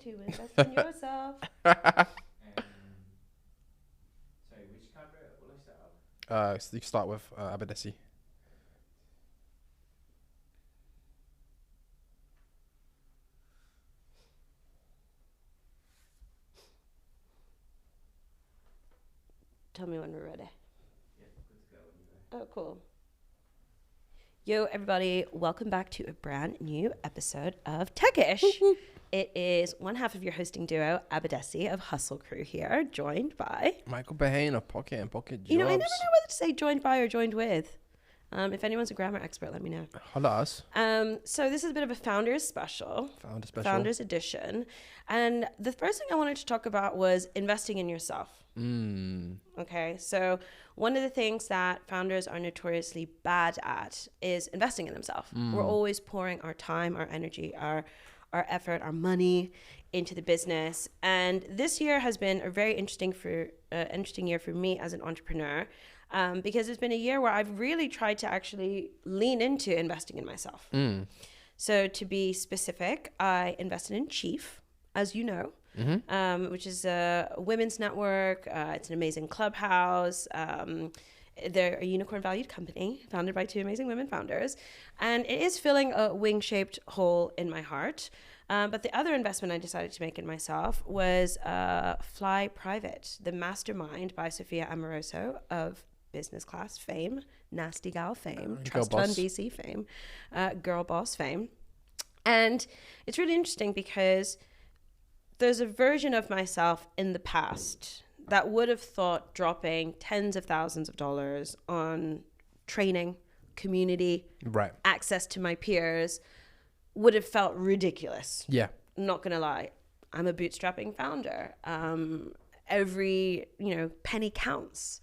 to invest in yourself. Sorry, which camera will I set up? So you can start with Abadesi. Tell me when we're ready. Yeah, good to go when you're ready. Oh, cool. Yo, everybody, welcome back to a brand new episode of Techish. It is one half of your hosting duo, Abadesi of Hustle Crew here, joined by... Michael Behane of Pocket and Pocket Jobs. You know, I never know whether to say joined by or joined with. If anyone's a grammar expert, let me know. Holla us. So this is a bit of a Founders special. Founders edition. And the first thing I wanted to talk about was investing in yourself. Okay, so one of the things that founders are notoriously bad at is investing in themselves. We're always pouring our time, our energy, our effort, our money into the business. And this year has been a very interesting year for me as an entrepreneur, because it's been a year where I've really tried to actually lean into investing in myself. So to be specific, I invested in Chief, as you know. Which is a women's network. It's an amazing clubhouse. They're a unicorn valued company founded by two amazing women founders. And it is filling a wing-shaped hole in my heart. But the other investment I decided to make in myself was Fly Private, the mastermind by Sophia Amoroso of Business Class fame, Nasty Gal fame, Trust Fund VC fame, Girl Boss fame. And it's really interesting because there's a version of myself in the past that would have thought dropping tens of thousands of dollars on training, community, access to my peers would have felt ridiculous. Yeah. I'm not going to lie. I'm a bootstrapping founder. Every, penny counts.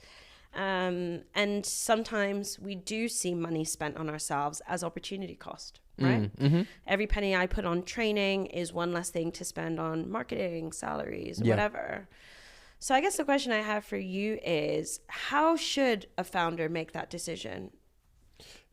And sometimes we do see money spent on ourselves as opportunity cost. Right? Every penny I put on training is one less thing to spend on marketing, salaries, whatever. So I guess the question I have for you is, how should a founder make that decision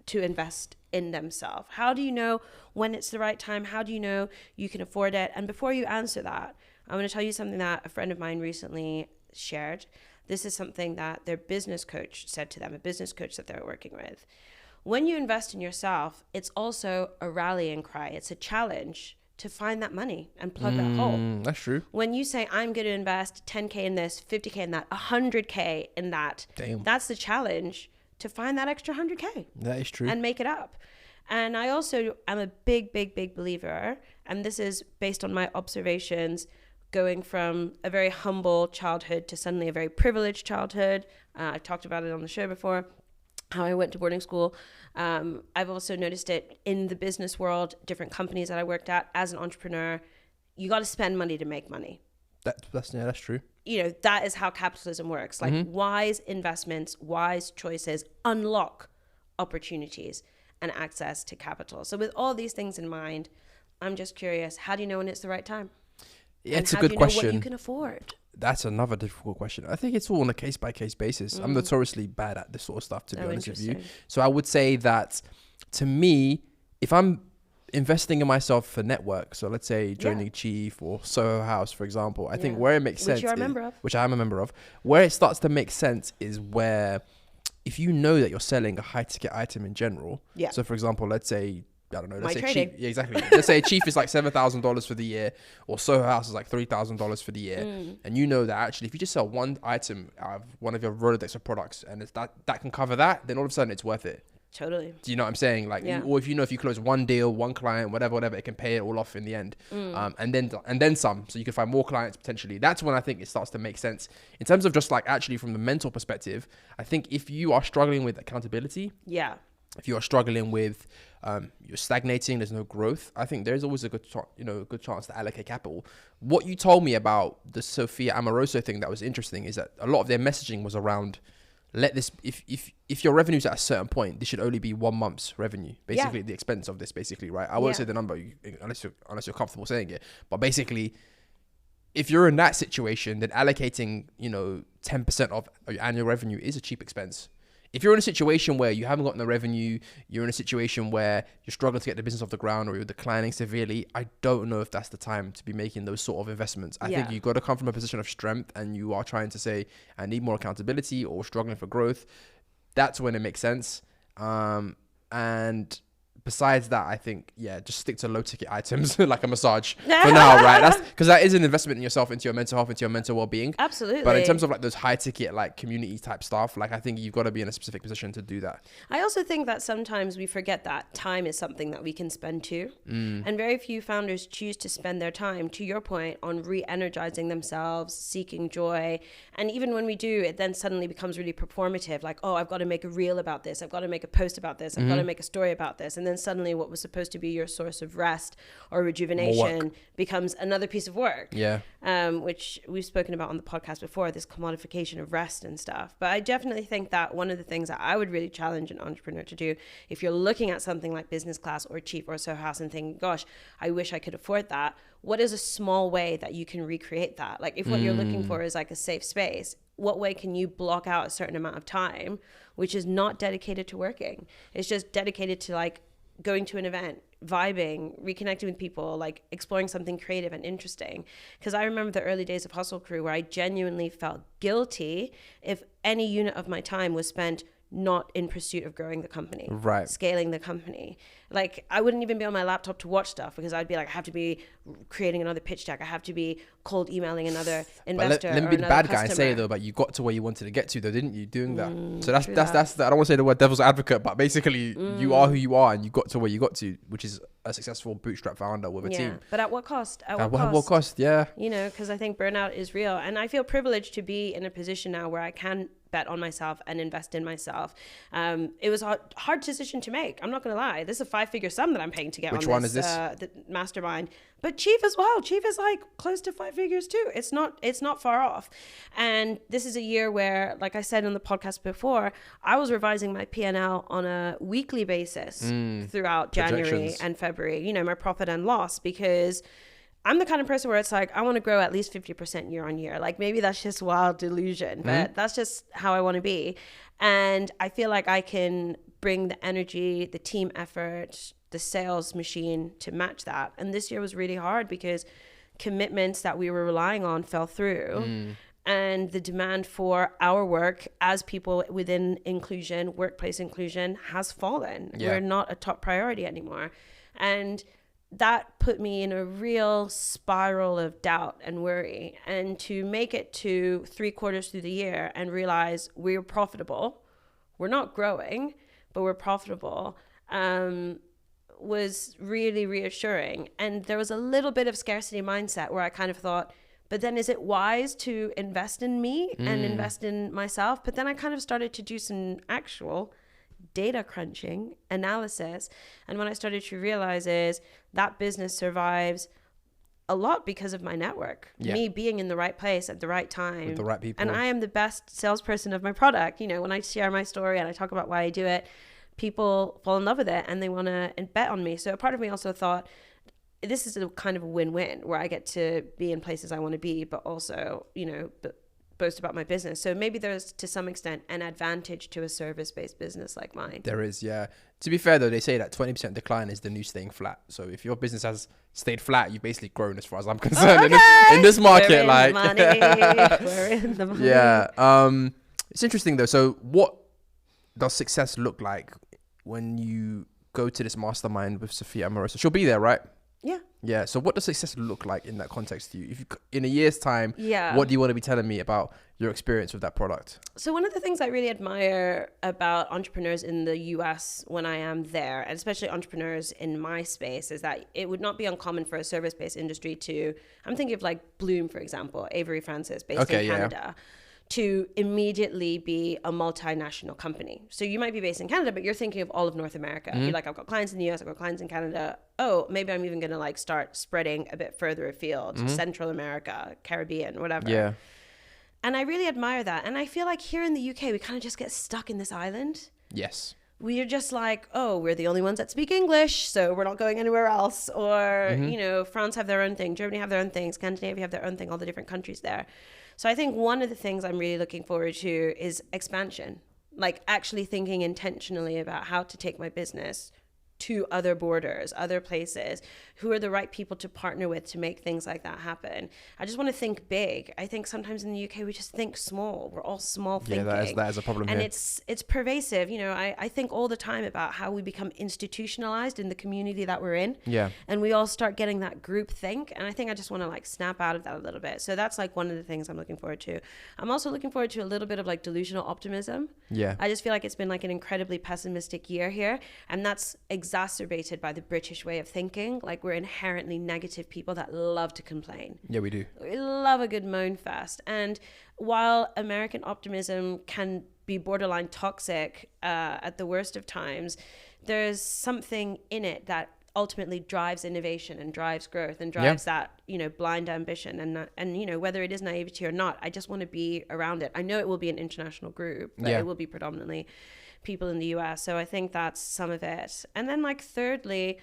to invest in themselves? How do you know when it's the right time? How do you know you can afford it? And before you answer that, I want to tell you something that a friend of mine recently shared. This is something that their business coach said to them, a business coach that they're working with. When you invest in yourself, it's also a rallying cry. It's a challenge to find that money and plug that hole. That's true. When you say, I'm going to invest 10K in this, 50K in that, 100K in that, that's the challenge to find that extra 100K. That is true. And make it up. And I also am a big, big, big believer, and this is based on my observations, going from a very humble childhood to suddenly a very privileged childhood. I've talked about it on the show before, how I went to boarding school. I've also noticed it in the business world, different companies that I worked at as an entrepreneur. You got to spend money to make money. That's true. That is how capitalism works. Like wise investments, wise choices unlock opportunities and access to capital. So with all these things in mind, I'm just curious, how do you know when it's the right time? Yeah, it's a good question. What you can afford? That's another difficult question. I think it's all on a case-by-case basis. I'm notoriously bad at this sort of stuff, to be honest with you. So I would say that, to me, if I'm investing in myself for network, so let's say joining Chief or Soho House, for example, I think where it makes sense, which I am a member of, where it starts to make sense is where, if you know that you're selling a high-ticket item in general, so for example, let's say, I don't know, let's say Chief, exactly. Let's say Chief is like $7,000 for the year, or Soho House is like $3,000 for the year, and you know that actually if you just sell one item out of one of your Rolodex of products and it's that can cover that, then all of a sudden it's worth it. Totally. Do you know what I'm saying? Like, or if you close one deal, one client, whatever, it can pay it all off in the end, and then some. So you can find more clients potentially. That's when I think it starts to make sense in terms of just like actually from the mental perspective. I think if you are struggling with accountability, if you are struggling with, you're stagnating, there's no growth, I think there's always a good chance to allocate capital. What you told me about the Sophia Amoroso thing that was interesting is that a lot of their messaging was around, if your revenue's at a certain point, this should only be 1 month's revenue, basically the expense of this, basically, right? I won't say the number unless you're comfortable saying it, but basically, if you're in that situation, then allocating 10% of your annual revenue is a cheap expense. if you're in a situation where you haven't gotten the revenue, you're in a situation where you're struggling to get the business off the ground or you're declining severely, I don't know if that's the time to be making those sort of investments. I think you've got to come from a position of strength and you are trying to say, I need more accountability or struggling for growth. That's when it makes sense. And besides that, I think, just stick to low ticket items like a massage for now, right? That's because that is an investment in yourself, into your mental health, into your mental well-being. Absolutely. But in terms of like those high ticket, like community type stuff, like I think you've got to be in a specific position to do that. I also think that sometimes we forget that time is something that we can spend too. And very few founders choose to spend their time, to your point, on re-energizing themselves, seeking joy. And even when we do, it then suddenly becomes really performative. Like, oh, I've got to make a reel about this. I've got to make a post about this. I've got to make a story about this. And then suddenly what was supposed to be your source of rest or rejuvenation becomes another piece of work. Which we've spoken about on the podcast before, this commodification of rest and stuff. But I definitely think that one of the things that I would really challenge an entrepreneur to do, if you're looking at something like Business Class or Cheap or Soho House and thinking, gosh, I wish I could afford that, what is a small way that you can recreate that? Like if what you're looking for is like a safe space, what way can you block out a certain amount of time which is not dedicated to working? It's just dedicated to like going to an event, vibing, reconnecting with people, like exploring something creative and interesting. Because I remember the early days of Hustle Crew where I genuinely felt guilty if any unit of my time was spent not in pursuit of growing the company, scaling the company. Like I wouldn't even be on my laptop to watch stuff because I'd be like, I have to be creating another pitch deck. I have to be cold emailing another investor. Let me be the bad guy and say though, but you got to where you wanted to get to though, didn't you? Doing that. So that's I don't want to say the word devil's advocate, but basically you are who you are and you got to where you got to, which is a successful bootstrap founder with a team. But at what cost? At what cost? Yeah. You know, because I think burnout is real, and I feel privileged to be in a position now where I can bet on myself and invest in myself. It was a hard decision to make. I'm not going to lie. This is a 5-figure sum that I'm paying to get Which on one this, is this? The mastermind. But Chief as well. Chief is like close to 5 figures too. It's not far off. And this is a year where, like I said on the podcast before, I was revising my P&L on a weekly basis throughout January and February, you know, my profit and loss, because I'm the kind of person where it's like, I want to grow at least 50% year on year. Like maybe that's just wild delusion, but that's just how I want to be. And I feel like I can bring the energy, the team effort, the sales machine to match that. And this year was really hard because commitments that we were relying on fell through. And the demand for our work as people within inclusion, workplace inclusion, has fallen. We're not a top priority anymore. And that put me in a real spiral of doubt and worry. And to make it to 3 quarters through the year and realize we're profitable, we're not growing, but we're profitable, was really reassuring. And there was a little bit of scarcity mindset where I kind of thought, but then is it wise to invest in me and invest in myself? But then I kind of started to do some actual data crunching analysis. And what I started to realize is that business survives a lot because of my network, me being in the right place at the right time with the right people. And I am the best salesperson of my product. You know, when I share my story and I talk about why I do it, people fall in love with it and they want to bet on me. So a part of me also thought, this is a kind of a win-win where I get to be in places I want to be, but also, you know, boast about my business. So maybe there's to some extent an advantage to a service-based business like mine. There is, yeah. To be fair though, they say that 20% decline is the new staying flat. So if your business has stayed flat, you've basically grown as far as I'm concerned. In this market. We're in like money. We're in the money. Yeah. It's interesting though. So what does success look like when you go to this mastermind with Sophia Amorosa? She'll be there, right? Yeah. Yeah. So what does success look like in that context to you? If you, in a year's time, what do you want to be telling me about your experience with that product? So one of the things I really admire about entrepreneurs in the US when I am there, and especially entrepreneurs in my space, is that it would not be uncommon for a service-based industry to, I'm thinking of like Bloom, for example, Avery Francis, based in Canada, to immediately be a multinational company. So you might be based in Canada, but you're thinking of all of North America. You're like, I've got clients in the US, I've got clients in Canada. Oh, maybe I'm even going to like start spreading a bit further afield, Central America, Caribbean, whatever. Yeah. And I really admire that. And I feel like here in the UK, we kind of just get stuck in this island. Yes. We're just like, oh, we're the only ones that speak English, so we're not going anywhere else. Or, you know, France have their own thing, Germany have their own thing, Scandinavia have their own thing, all the different countries there. So I think one of the things I'm really looking forward to is expansion. like actually thinking intentionally about how to take my business to other borders, other places, who are the right people to partner with to make things like that happen. I just want to think big. I think sometimes in the UK we just think small. We're all small thinking. Yeah, that is a problem and here. it's pervasive. You know, I think all the time about how we become institutionalized in the community that we're in. Yeah. And we all start getting that group think. And I think I just want to like snap out of that a little bit. So that's like one of the things I'm looking forward to. I'm also looking forward to a little bit of like delusional optimism. Yeah. I just feel like it's been like an incredibly pessimistic year here. And that's exacerbated by the British way of thinking. Like we're inherently negative people that love to complain. Yeah, we do. We love a good moan fest. And while American optimism can be borderline toxic at the worst of times, there's something in it that ultimately drives innovation and drives growth and drives that, you know, blind ambition. And you know, whether it is naivety or not, I just want to be around it. I know it will be an international group, but it will be predominantly people in the US. So I think that's some of it. And then like thirdly,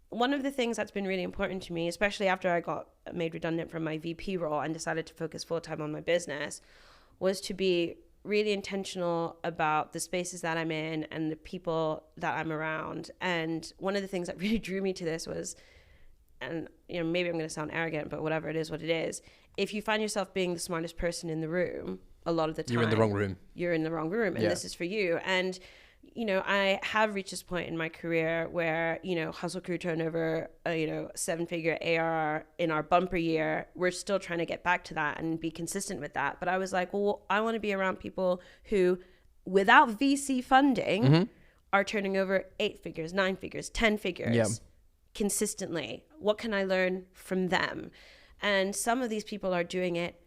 one of the things that's been really important to me, especially after I got made redundant from my VP role and decided to focus full time on my business, was to be really intentional about the spaces that I'm in and the people that I'm around. And one of the things that really drew me to this was, and you know, maybe I'm going to sound arrogant, but whatever it is, what it is, if you find yourself being the smartest person in the room, a lot of the time You're in the wrong room. You're in the wrong room, and this is for you. And you know, I have reached this point in my career where, you know, Hustle Crew turnover, you know, 7-figure ARR in our bumper year. We're still trying to get back to that and be consistent with that. But I was like, well, I want to be around people who, without VC funding, are turning over 8 figures, 9 figures, 10 figures consistently. What can I learn from them? And some of these people are doing it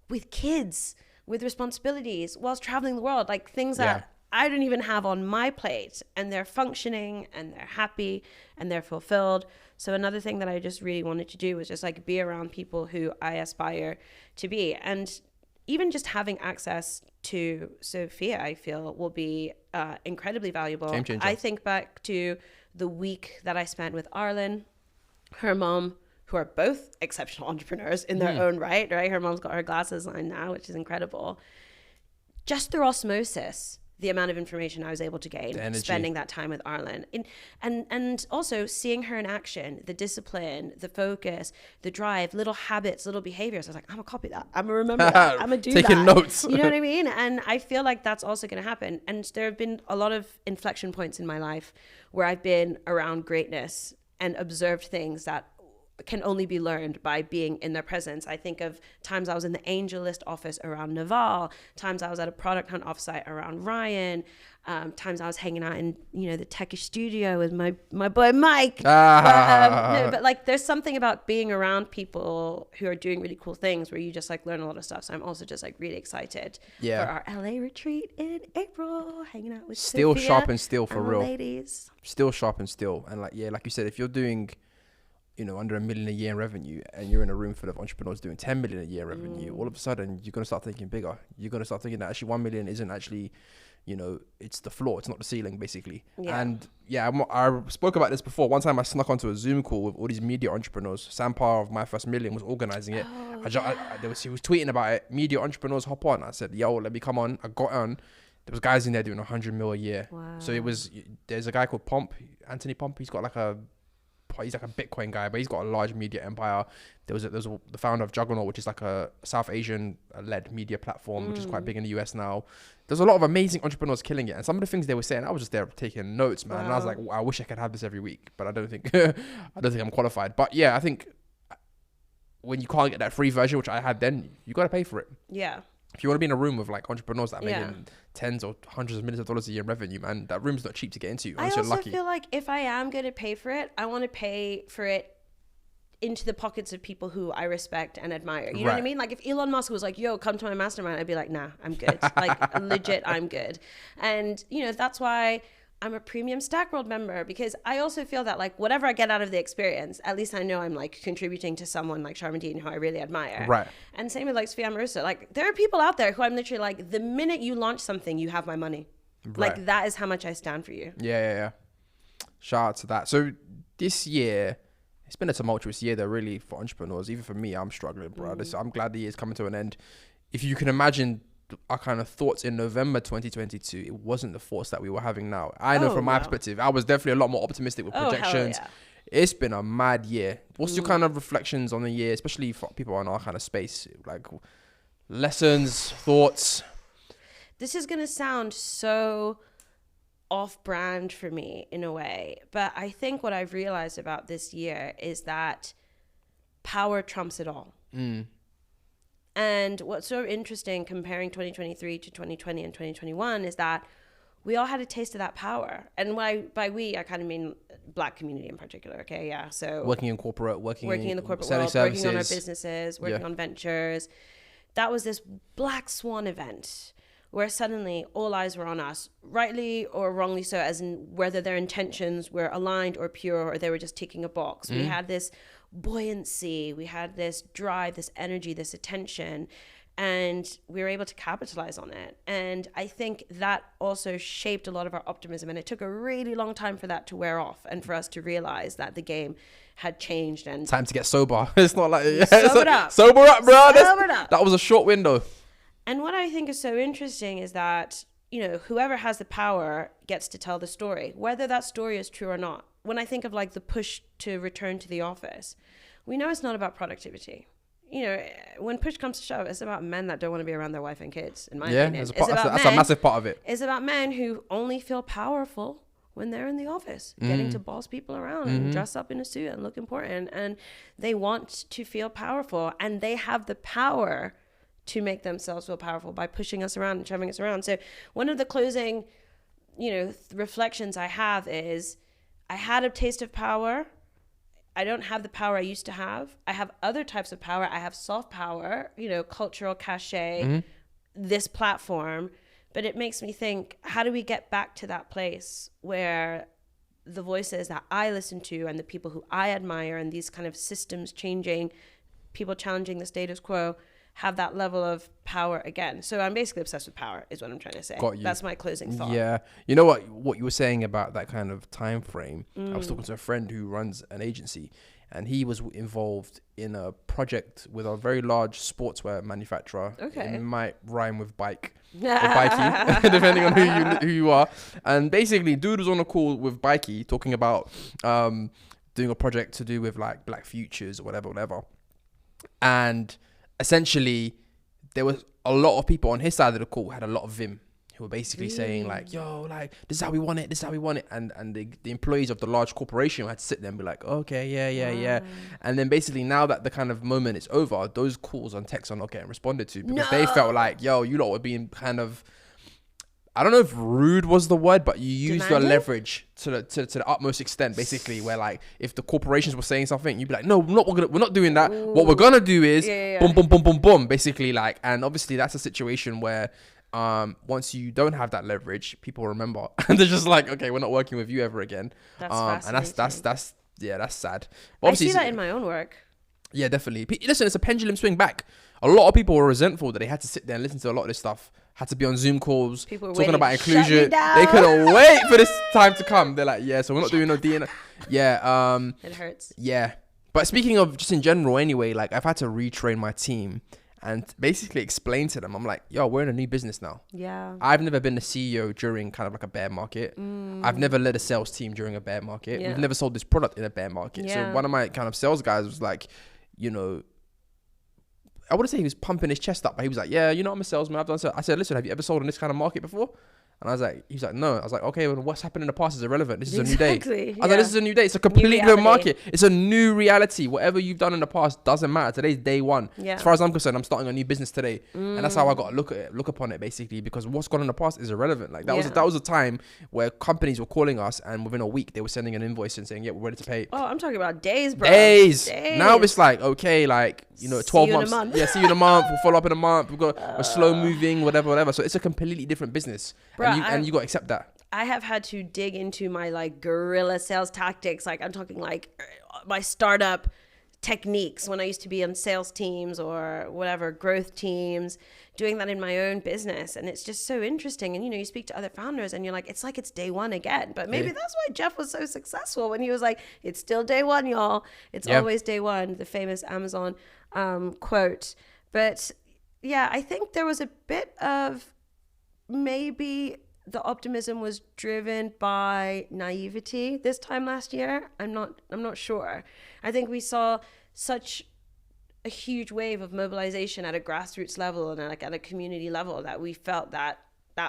with kids, with responsibilities, whilst traveling the world, like things that I don't even have on my plate, and they're functioning and they're happy and they're fulfilled. So another thing that I just really wanted to do was just like be around people who I aspire to be. And even just having access to Sophia, I feel will be incredibly valuable. Game changer. I think back to the week that I spent with Arlen, her mom, who are both exceptional entrepreneurs in their own right? Her mom's got her glasses line now, which is incredible. Just through osmosis, the amount of information I was able to gain spending that time with Arlen, and also seeing her in action, the discipline, the focus, the drive, little habits, little behaviors. I was like, I'm gonna copy that. I'm gonna remember that. I'm gonna do that. Taking notes. You know what I mean? And I feel like that's also gonna happen. And there have been a lot of inflection points in my life where I've been around greatness and observed things that can only be learned by being in their presence. I think of times I was in the AngelList office around Naval, times I was at a product hunt offsite around Ryan, times I was hanging out in, you know, the Techish studio with my boy Mike. But like there's something about being around people who are doing really cool things where you just like learn a lot of stuff. So I'm also just like really excited for our LA retreat in April, hanging out with Still Sophia sharp and still for and real. Ladies. Still sharp and still. And like, like you said, if you're doing, you know, under $1 million a year in revenue, and you're in a room full of entrepreneurs doing 10 million a year revenue, all of a sudden you're going to start thinking bigger. You're going to start thinking that actually 1 million isn't actually, you know, it's the floor, it's not the ceiling, basically. And I spoke about this before. One time I snuck onto a Zoom call with all these media entrepreneurs. Sam Parr of My First Million was organizing it. He was tweeting about it. Media entrepreneurs, hop on. I said, yo, let me come on. I got on. There was guys in there doing 100 mil a year. Wow. So there's a guy called Pomp, Anthony Pomp. He's like a Bitcoin guy, but he's got a large media empire. There was the founder of Juggernaut, which is like a South Asian led media platform, which is quite big in the US now. There's a lot of amazing entrepreneurs killing it, and some of the things they were saying, I was just there taking notes, man. And I was like, I wish I could have this every week, but I don't think I'm qualified. But yeah, I think when you can't get that free version, which I had then, you got to pay for it. Yeah. If you want to be in a room with like entrepreneurs that are making tens or hundreds of millions of dollars a year in revenue, man, that room's not cheap to get into. I also lucky. feel like if I am going to pay for it, I want to pay for it into the pockets of people who I respect and admire. You know what I mean? Like if Elon Musk was like, yo, come to my mastermind, I'd be like, nah, I'm good. Like legit, I'm good. And you know, that's why I'm a premium Stack World member, because I also feel that like whatever I get out of the experience, at least I know I'm like contributing to someone like Charmaine, who I really admire. Right. And same with like Sophia Marusa. Like there are people out there who I'm literally like, the minute you launch something, you have my money. Right. Like that is how much I stand for you. Yeah. Shout out to that. So this year, it's been a tumultuous year though, really, for entrepreneurs. Even for me, I'm struggling, bro. I'm glad the year's coming to an end. If you can imagine our kind of thoughts in November 2022, it wasn't the thoughts that we were having now. I know from my perspective, I was definitely a lot more optimistic with projections. Hell yeah. It's been a mad year. What's your kind of reflections on the year, especially for people in our kind of space? Like lessons, thoughts? This is going to sound so off-brand for me in a way, but I think what I've realized about this year is that power trumps it all. And what's so interesting comparing 2023 to 2020 and 2021 is that we all had a taste of that power. And by we, I kind of mean Black community in particular. Okay, yeah. So working in corporate, working in the corporate world, services, working on our businesses, working on ventures. That was this black swan event where suddenly all eyes were on us, rightly or wrongly so, as in whether their intentions were aligned or pure, or they were just ticking a box. We had this buoyancy, we had this drive, this energy, this attention, and we were able to capitalize on it. And I think that also shaped a lot of our optimism, and it took a really long time for that to wear off and for us to realize that the game had changed. And time to get sober. It's not like sober up, bro. That was a short window. And what I think is so interesting is that, you know, whoever has the power gets to tell the story, whether that story is true or not. When I think of like the push to return to the office, we know it's not about productivity. You know, when push comes to shove, it's about men that don't want to be around their wife and kids, in my opinion. That's a massive part of it. It's about men who only feel powerful when they're in the office, getting to boss people around and dress up in a suit and look important. And they want to feel powerful, and they have the power to make themselves feel powerful by pushing us around and shoving us around. So one of the closing, you know, reflections I have is I had a taste of power. I don't have the power I used to have. I have other types of power. I have soft power, you know, cultural cachet, this platform. But it makes me think, how do we get back to that place where the voices that I listen to and the people who I admire and these kind of systems changing, people challenging the status quo, have that level of power again? So I'm basically obsessed with power is what I'm trying to say. Got you. That's my closing thought. Yeah. You know what you were saying about that kind of time frame? I was talking to a friend who runs an agency, and he was involved in a project with a very large sportswear manufacturer. Okay. It might rhyme with bike or bikey, depending on who you are. And basically, dude was on a call with Bikey talking about doing a project to do with like Black futures or whatever. And essentially, there was a lot of people on his side of the call had a lot of vim, who were basically saying like, yo, like, this is how we want it, this is how we want it. And the employees of the large corporation had to sit there and be like, okay, yeah. And then basically now that the kind of moment is over, those calls on text are not getting responded to because they felt like, yo, you lot were being kind of, I don't know if rude was the word, but you used the leverage to the utmost extent, basically, where like if the corporations were saying something, you'd be like, no, we're not doing that. What we're gonna do is boom, basically, like. And obviously that's a situation where once you don't have that leverage, people remember and they're just like, okay, we're not working with you ever again. And that's sad. But I see that in my own work. Yeah, definitely. Listen, it's a pendulum swing back. A lot of people were resentful that they had to sit there and listen to a lot of this stuff. Had to be on Zoom calls, talking about inclusion. They couldn't wait for this time to come. They're like, yeah, so we're not doing no DNA. Yeah. It hurts. Yeah. But speaking of just in general anyway, like I've had to retrain my team and basically explain to them, I'm like, yo, we're in a new business now. Yeah. I've never been a CEO during kind of like a bear market. I've never led a sales team during a bear market. We've never sold this product in a bear market. Yeah. So one of my kind of sales guys was like, you know, I wouldn't say he was pumping his chest up, but he was like, yeah, you know, I'm a salesman. I've done so. I said, listen, have you ever sold in this kind of market before? And I was like, he was like, no. I was like, okay, well, what's happened in the past is irrelevant. This is a new day. I was like, this is a new day. It's a completely different market. It's a new reality. Whatever you've done in the past doesn't matter. Today's day one. Yeah. As far as I'm concerned, I'm starting a new business today. And that's how I got to look upon it, basically, because what's gone in the past is irrelevant. Like that was a time where companies were calling us and within a week they were sending an invoice and saying, yeah, we're ready to pay. Oh, I'm talking about days, bro. Days. Now it's like, okay, like, you know, 12 months. Yeah, see you in a month. We'll follow up in a month. We're slow moving, whatever. So it's a completely different business. Bro, and you got to accept that. I have had to dig into my like guerrilla sales tactics. Like I'm talking like my startup techniques when I used to be on sales teams or whatever, growth teams, doing that in my own business. And it's just so interesting. And, you know, you speak to other founders and you're like, it's like it's day one again. But maybe that's why Jeff was so successful when he was like, it's still day one, y'all. It's always day one, the famous Amazon quote. But yeah, I think there was a bit of maybe the optimism was driven by naivety this time last year. I'm not sure. I think we saw such a huge wave of mobilization at a grassroots level and like at a community level that we felt that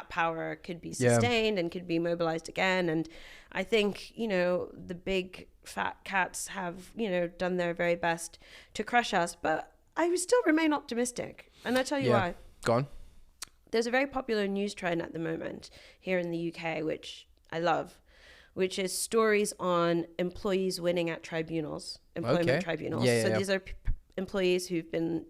power could be sustained and could be mobilized again. And I think, the big fat cats have, done their very best to crush us, but I would still remain optimistic. And I tell you why. Go on. There's a very popular news trend at the moment here in the UK, which I love, which is stories on employees winning at employment tribunals. These are employees who've been,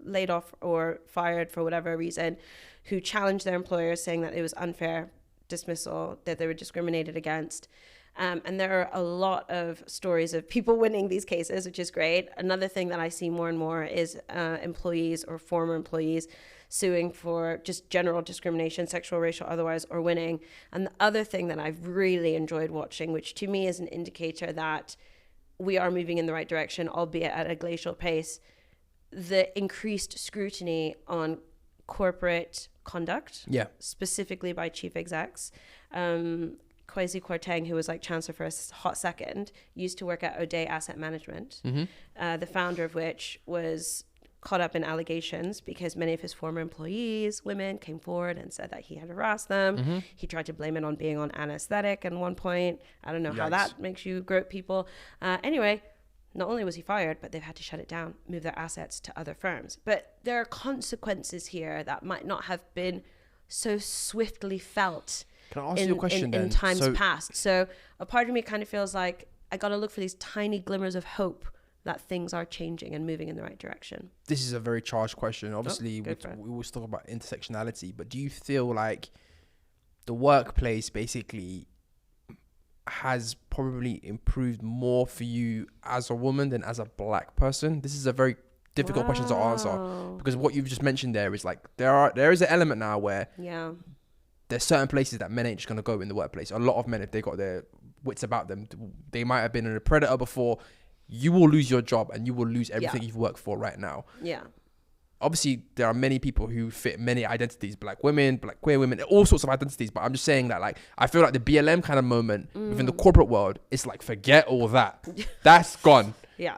laid off or fired for whatever reason, who challenged their employers saying that it was unfair dismissal, that they were discriminated against. And there are a lot of stories of people winning these cases, which is great. Another thing that I see more and more is employees or former employees suing for just general discrimination, sexual, racial, otherwise, or winning. And the other thing that I've really enjoyed watching, which to me is an indicator that we are moving in the right direction, albeit at a glacial pace, the increased scrutiny on corporate conduct, specifically by chief execs. Kwesi Kwarteng, who was like chancellor for a hot second, used to work at O'Day Asset Management, the founder of which was caught up in allegations because many of his former employees, women, came forward and said that he had harassed them. He tried to blame it on being on anesthetic at one point. I don't know how that makes you grope people. Anyway, not only was he fired, but they've had to shut it down, move their assets to other firms. But there are consequences here that might not have been so swiftly felt. Can I ask you a question in times past? So a part of me kind of feels like I got to look for these tiny glimmers of hope that things are changing and moving in the right direction. This is a very charged question. Obviously, we always talk about intersectionality, but do you feel like the workplace basically has probably improved more for you as a woman than as a black person? This is a very difficult question to answer, because what you've just mentioned there is like there is an element now where there's certain places that men ain't just gonna go in the workplace. A lot of men, if they got their wits about them, they might have been a predator before. You will lose your job and you will lose everything you've worked for right now. Obviously, there are many people who fit many identities, black women, black queer women, all sorts of identities. But I'm just saying that, like, I feel like the BLM kind of moment within the corporate world, it's like, forget all that. That's gone.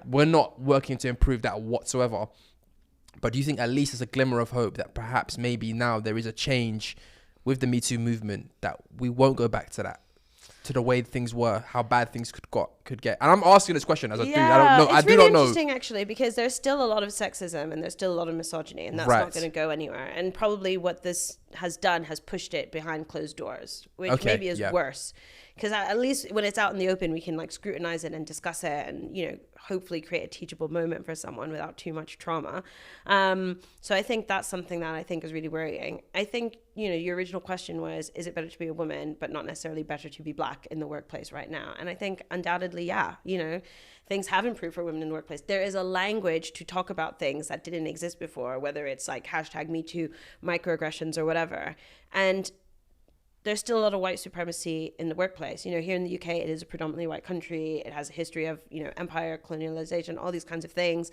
We're not working to improve that whatsoever. But do you think at least there's a glimmer of hope that perhaps maybe now there is a change with the Me Too movement, that we won't go back to that, to the way things were, how bad things could get? And I'm asking this question as a dude. I don't know. I do not know. It's really interesting, actually, because there's still a lot of sexism and there's still a lot of misogyny, and that's not going to go anywhere. And probably what this has done has pushed it behind closed doors, which maybe is worse. Because at least when it's out in the open, we can like scrutinize it and discuss it and, hopefully create a teachable moment for someone without too much trauma. So I think that's something that I think is really worrying. I think, your original question was, is it better to be a woman, but not necessarily better to be black in the workplace right now? And I think undoubtedly, things have improved for women in the workplace. There is a language to talk about things that didn't exist before, whether it's like #MeToo, microaggressions or whatever. And there's still a lot of white supremacy in the workplace. Here in the UK, it is a predominantly white country. It has a history of, empire, colonialization, all these kinds of things.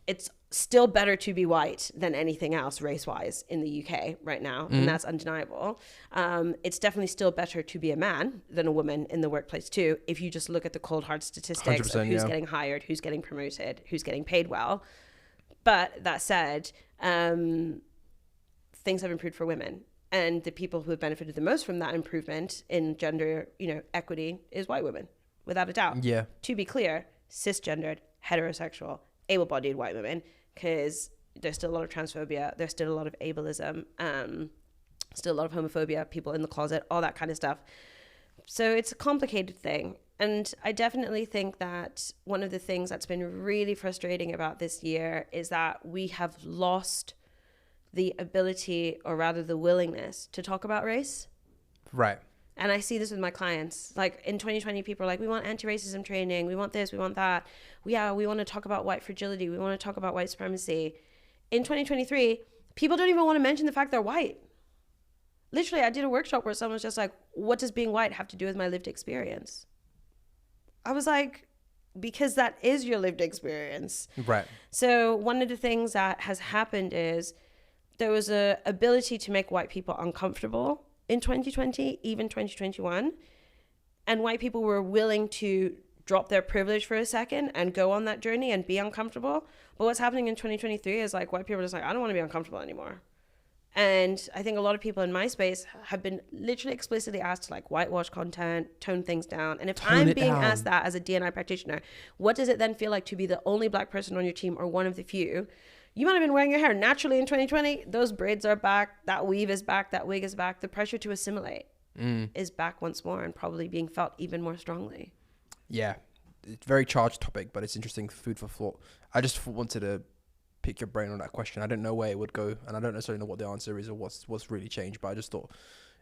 It's still better to be white than anything else race-wise in the UK right now, and that's undeniable. It's definitely still better to be a man than a woman in the workplace too, if you just look at the cold hard statistics of who's getting hired, who's getting promoted, who's getting paid well. But that said, things have improved for women. And the people who have benefited the most from that improvement in gender, equity is white women, without a doubt. To be clear, cisgendered, heterosexual, able-bodied white women, because there's still a lot of transphobia, there's still a lot of ableism, still a lot of homophobia, people in the closet, all that kind of stuff. So it's a complicated thing. And I definitely think that one of the things that's been really frustrating about this year is that we have lost the ability, or rather the willingness, to talk about race. Right. And I see this with my clients. Like in 2020, people are like, we want anti-racism training. We want this, we want that. We want to talk about white fragility. We want to talk about white supremacy. In 2023, people don't even want to mention the fact they're white. Literally, I did a workshop where someone was just like, what does being white have to do with my lived experience? I was like, because that is your lived experience. Right. So one of the things that has happened is there was a ability to make white people uncomfortable in 2020, even 2021. And white people were willing to drop their privilege for a second and go on that journey and be uncomfortable. But what's happening in 2023 is like white people are just like, I don't want to be uncomfortable anymore. And I think a lot of people in my space have been literally explicitly asked to like whitewash content, tone things down. And if I'm being asked that as a D&I practitioner, what does it then feel like to be the only black person on your team or one of the few? You might have been wearing your hair naturally in 2020. Those braids are back. That weave is back. That wig is back. The pressure to assimilate is back once more and probably being felt even more strongly. Yeah. It's a very charged topic, but it's interesting food for thought. I just wanted to pick your brain on that question. I don't know where it would go, and I don't necessarily know what the answer is or what's really changed, but I just thought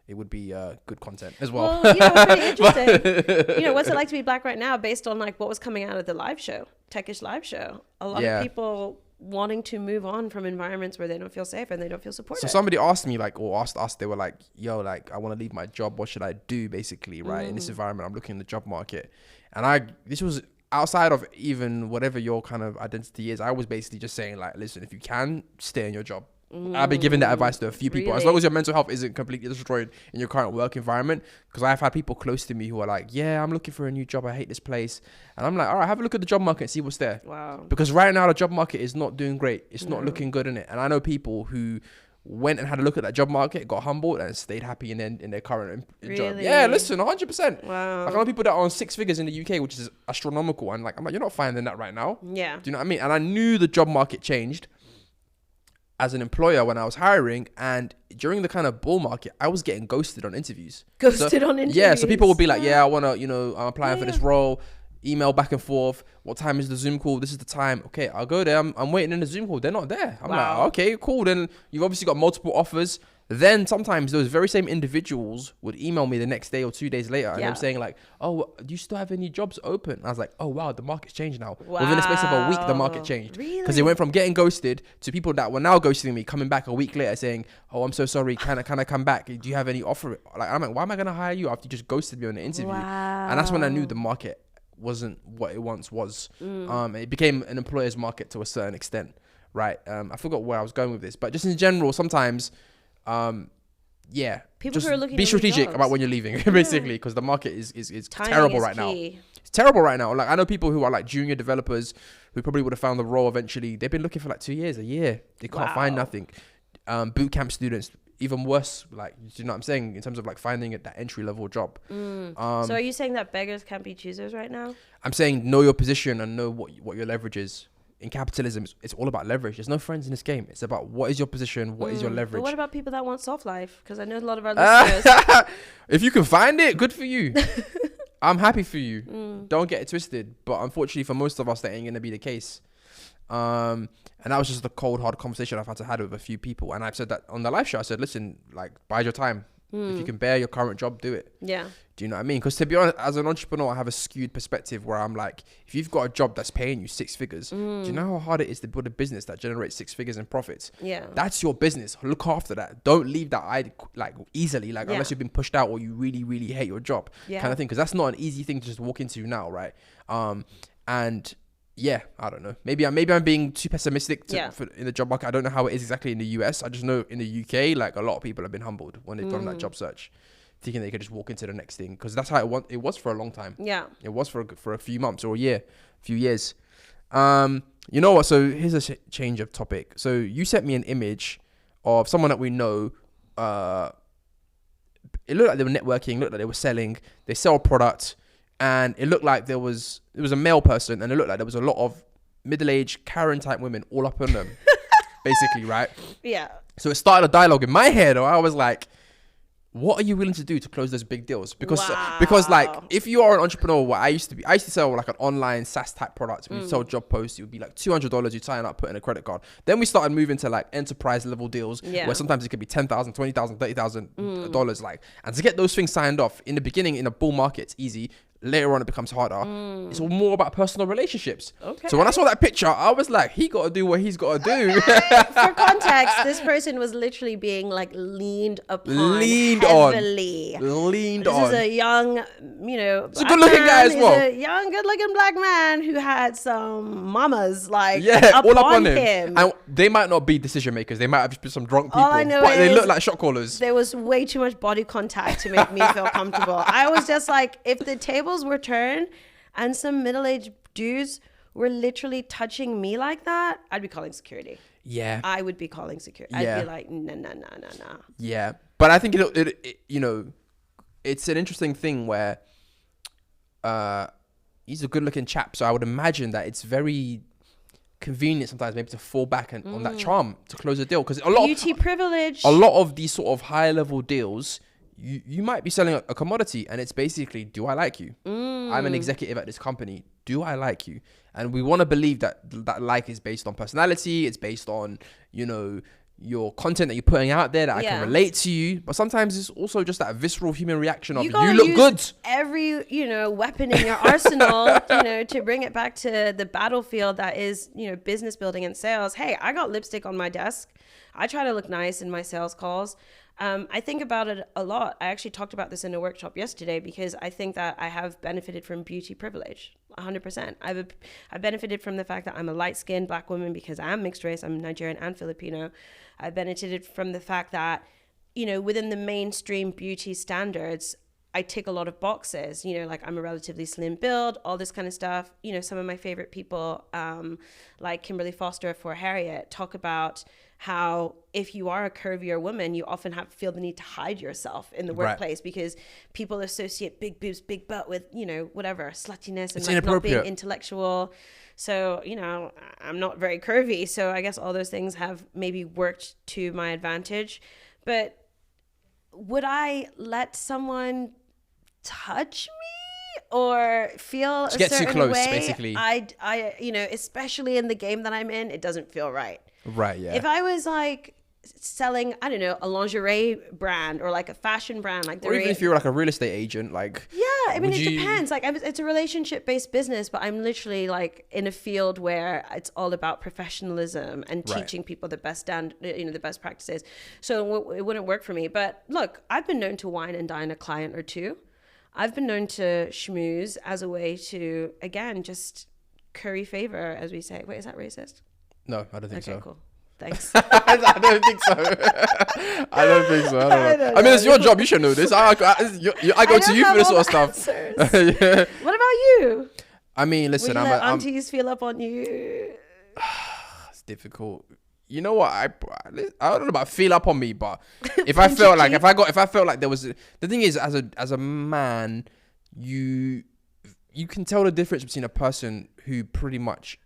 it would be good content as well. Well, it's pretty interesting. What's it like to be black right now based on like what was coming out of the live show, Techish live show? A lot of people wanting to move on from environments where they don't feel safe and they don't feel supported. So somebody asked me or asked us, they were like, yo, like I want to leave my job. What should I do basically, right? In this environment, I'm looking in the job market. And this was outside of even whatever your kind of identity is. I was basically just saying like, listen, if you can, stay in your job. I've been giving that advice to a few people. As long as your mental health isn't completely destroyed in your current work environment, because I've had people close to me who are like, yeah, I'm looking for a new job. I hate this place. And I'm like, all right, have a look at the job market and see what's there. Wow. Because right now the job market is not doing great. It's not looking good in it. And I know people who went and had a look at that job market, got humbled, and stayed happy in their current job. Yeah, listen, 100%. Wow. Like, I know people that are on 6 figures in the UK, which is astronomical. And like, I'm like, you're not finding that right now. Yeah. Do you know what I mean? And I knew the job market changed as an employer when I was hiring, and during the kind of bull market, I was getting ghosted on interviews. Yeah, so people would be like, yeah, I want to, I'm applying for this role. Email back and forth. What time is the Zoom call? This is the time. Okay, I'll go there. I'm waiting in the Zoom call. They're not there. I'm like, okay, cool. Then you've obviously got multiple offers. Then sometimes those very same individuals would email me the next day or 2 days later, and they're saying like, oh, do you still have any jobs open? And I was like, oh wow, the market's changed now. Within the space of a week, the market changed. Because it went from getting ghosted to people that were now ghosting me, coming back a week later saying, oh, I'm so sorry. Can I come back? Do you have any offer? Like, I'm like, why am I gonna hire you after you just ghosted me on the interview? And that's when I knew the market wasn't what it once was. It became an employer's market to a certain extent, right? I forgot where I was going with this, but just in general, sometimes, people just who are looking be strategic jobs. about when you're leaving, basically, because the market is terrible right now. It's terrible right now. Like, I know people who are like junior developers who probably would have found the role eventually. They've been looking for like 2 years, a year. They can't find nothing. Boot camp students, even worse, like, you know what I'm saying, in terms of like finding that entry level job. So are you saying that beggars can't be choosers right now? I'm saying know your position and know what your leverage is. In capitalism, it's all about leverage. There's no friends in this game. It's about what is your position, what is your leverage. But what about people that want soft life? Because I know a lot of our listeners. If you can find it, good for you. I'm happy for you. Don't get it twisted. But unfortunately, for most of us, that ain't gonna be the case. And that was just the cold, hard conversation I've had to have with a few people. And I've said that on the live show. I said, listen, like, bide your time. If you can bear your current job, do it. Yeah. Do you know what I mean? Because to be honest, as an entrepreneur, I have a skewed perspective where I'm like, if you've got a job that's paying you 6 figures, do you know how hard it is to build a business that generates 6 figures in profits? Yeah. That's your business. Look after that. Don't leave that like easily, like unless you've been pushed out or you really, really hate your job, kind of thing. Because that's not an easy thing to just walk into now, right? And yeah, I don't know. Maybe I'm being too pessimistic in the job market. I don't know how it is exactly in the US. I just know in the UK, like, a lot of people have been humbled when they've done that job search, thinking they could just walk into the next thing, because that's how it was for a long time. Yeah, it was for a few months or a few years. You know what? So here's a change of topic. So you sent me an image of someone that we know. It looked like they were networking. Looked like they were selling. They sell a product. And it looked like there was a male person, and it looked like there was a lot of middle-aged Karen type women all up on them, basically, right? Yeah. So it started a dialogue in my head, or I was like, what are you willing to do to close those big deals? Because like, if you are an entrepreneur, what I used to sell like an online SaaS type product. We'd sell job posts. It would be like $200. You'd sign up, put in a credit card. Then we started moving to like enterprise level deals, where sometimes it could be $10,000, $20,000, $30,000 like. And to get those things signed off in the beginning in a bull market, it's easy. later on it becomes harder. It's more about personal relationships. Okay. So when I saw that picture, I was like, he got to do what he's got to do. For context, this person was literally being like leaned heavily. Leaned This on. is a young, It's a good-looking guy as well. He's a young, good-looking black man who had some mamas all all up on him. And they might not be decision makers. They might have just been some drunk people. All I know but they is look like shot callers. there was way too much body contact to make me feel comfortable. I was just like, if the tables were turned and some middle-aged dudes were literally touching me like that, I'd be calling security. Yeah. I would be calling security. Yeah. I'd be like, no. Yeah. But I think it's an interesting thing where he's a good-looking chap, so I would imagine that it's very convenient sometimes maybe to fall back on that charm to close a deal, because beauty privilege. A lot of these sort of high-level deals, you might be selling a commodity, and it's basically, do I like you? I'm an executive at this company. Do I like you? And we want to believe that like is based on personality. It's based on, your content that you're putting out there, that I can relate to you. But sometimes it's also just that visceral human reaction of, you look good. Every, weapon in your arsenal, to bring it back to the battlefield that is, business building and sales. Hey, I got lipstick on my desk. I try to look nice in my sales calls. I think about it a lot. I actually talked about this in a workshop yesterday because I think that I have benefited from beauty privilege, 100%. I've benefited from the fact that I'm a light-skinned black woman because I am mixed race. I'm Nigerian and Filipino. I've benefited from the fact that, within the mainstream beauty standards, I tick a lot of boxes, like I'm a relatively slim build, all this kind of stuff. Some of my favorite people, like Kimberly Foster for Harriet, talk about how if you are a curvier woman, you often feel the need to hide yourself in the workplace because people associate big boobs, big butt with, whatever, sluttiness and like not being intellectual. So, I'm not very curvy. So I guess all those things have maybe worked to my advantage. But would I let someone touch me or feel a get certain too close, way? basically. I especially in the game that I'm in, it doesn't feel right. Right, yeah. If I was like selling, I don't know, a lingerie brand or like a fashion brand, like or even if you're like a real estate agent, like it depends. Like it's a relationship based business, but I'm literally like in a field where it's all about professionalism and teaching people the best the best practices. So it wouldn't work for me. But look, I've been known to wine and dine a client or two. I've been known to schmooze as a way to, again, just curry favor, as we say. Wait, is that racist? No, I don't think so. Okay, cool. Thanks. I don't think so. I don't think so. I don't know. I mean, it's your job. You should know this. I go to you for this sort of stuff. Yeah. What about you? I mean, listen, Would you let aunties feel up on you? It's difficult. You know what? I don't know about feel up on me, but if I felt like if I felt like there was the thing is, as a man, you can tell the difference between a person who pretty much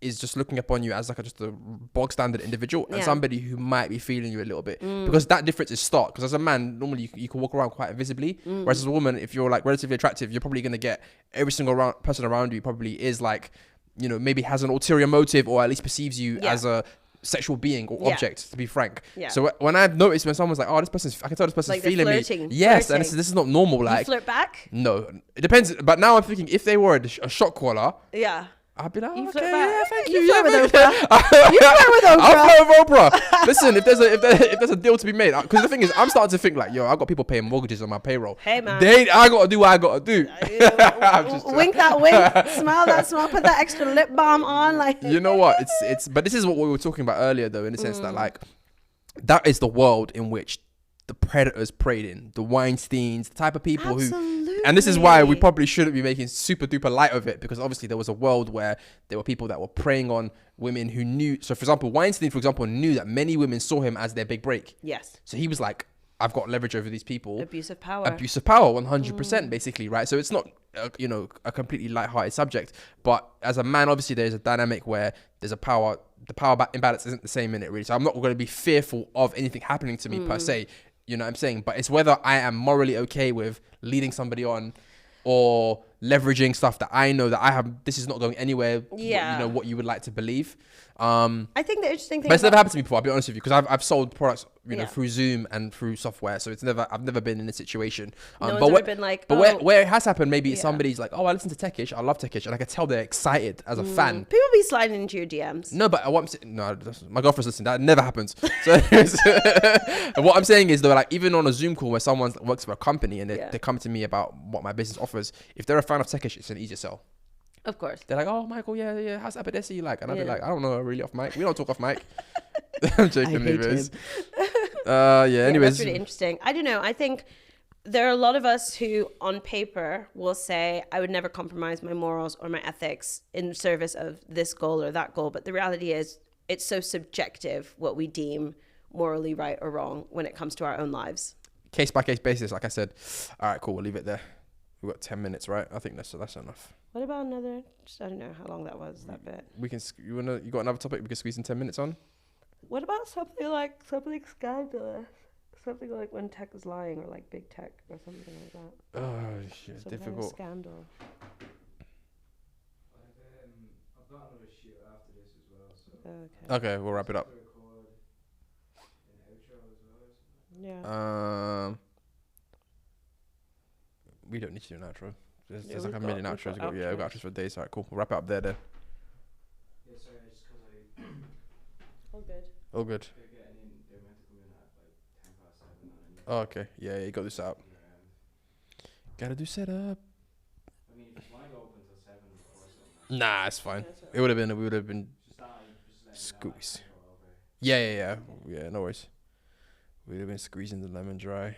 is just looking upon you as like just a bog standard individual and somebody who might be feeling you a little bit, because that difference is stark. Because as a man, normally you can walk around quite visibly, whereas as a woman, if you're like relatively attractive, you're probably going to get every single person around you probably is like, maybe has an ulterior motive or at least perceives you as a sexual being or object, to be frank. So when I've noticed when someone's like, oh, I can tell this person's like feeling me. Yes, and this is not normal. Like, you flirt back? No, it depends. But now I'm thinking if they were a shot caller, I'd be like, oh, okay, yeah, thank you. You flirt with Oprah. You flirt with Oprah. I'll flirt with Oprah. Listen, if there's a deal to be made, because the thing is, I'm starting to think like, I got people paying mortgages on my payroll. Hey man, I gotta do what I gotta do. Wink that wink, smile that smile, put that extra lip balm on, like. You know what? It's. But this is what we were talking about earlier, though, in the sense that like, that is the world in which the predators preyed in, the Weinsteins, the type of people and this is why we probably shouldn't be making super duper light of it, because obviously there was a world where there were people that were preying on women who knew. So for example, Weinstein, knew that many women saw him as their big break. Yes. So he was like, I've got leverage over these people. Abuse of power, 100%, basically, right? So it's not, a completely lighthearted subject. But as a man, obviously there's a dynamic where there's the power imbalance isn't the same in it, really. So I'm not going to be fearful of anything happening to me per se. You know what I'm saying? But it's whether I am morally okay with leading somebody on or leveraging stuff that I know that I have. This is not going anywhere. Yeah. What you would like to believe. I think the interesting thing. But it's never happened to me before. I'll be honest with you, because I've sold products, Yeah. through Zoom and through software. So I've never been in a situation. No But one's ever been like, where it has happened, maybe Yeah. somebody's like, oh, I listen to Techish, I love Techish, and I can tell they're excited as a fan. people be sliding into your DMs. No, but what I'm saying, no, my girlfriend's listening. That never happens. So, and what I'm saying is though, like even on a Zoom call where someone works for a company and they come to me about what my business offers, if they're a fan of Techish, it's an easier sell. Of course. They're like, oh, Michael, yeah, how's Abadesi like? And I'll be like, I don't know, really off mic. We don't talk off mic. I'm joking, anyways. Anyways. That's really interesting. I don't know. I think there are a lot of us who, on paper, will say, I would never compromise my morals or my ethics in service of this goal or that goal. But the reality is, it's so subjective what we deem morally right or wrong when it comes to our own lives. Case by case basis, like I said. All right, cool. We'll leave it there. We've got 10 minutes, right? I think that's enough. What about another? I don't know how long that was. That bit. We can. You got another topic we can squeeze in 10 minutes on? What about something scandalous? Something like when tech is lying, or like big tech, or something like that. Oh shit, Some difficult. kind of scandal. I've got another shoot after this as well. So Okay, we'll wrap it up. record an outro as well. Or something. Yeah. We don't need to do an outro. There's Yeah, like a we've million got outros. outros. We've got outros for days. All right, cool. We'll wrap it up there then. Yeah, sorry, just because All good. All good. they're getting in, they're meant to come in at like 7:10 on a Oh, okay. Yeah, you got this out. Gotta do setup. I mean, if you want to go open till 7, of course. Nah, it's fine. That's all It would have been. We would have been. Just let me know. Squeeze. I can go over. Yeah. No worries. We'd have been squeezing the lemon dry.